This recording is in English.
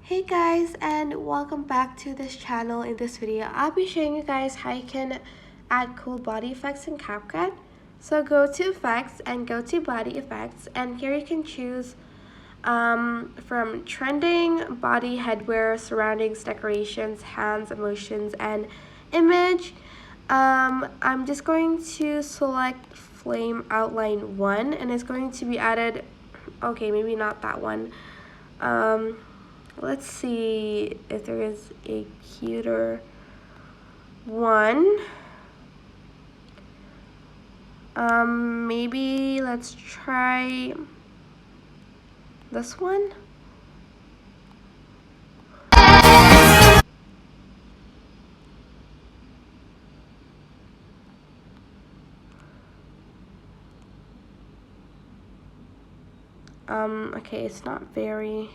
Hey guys, and welcome back to this channel. In this video, I'll be showing you guys how you can add cool body effects in CapCut. So go to effects and go to body effects, and here you can choose from trending, body, headwear, surroundings, decorations, hands, emotions, and image. I'm just going to select flame outline 1, and it's going to be added. Okay, maybe not that one. Let's see if there is a cuter one. Maybe let's try this one. Okay, it's not very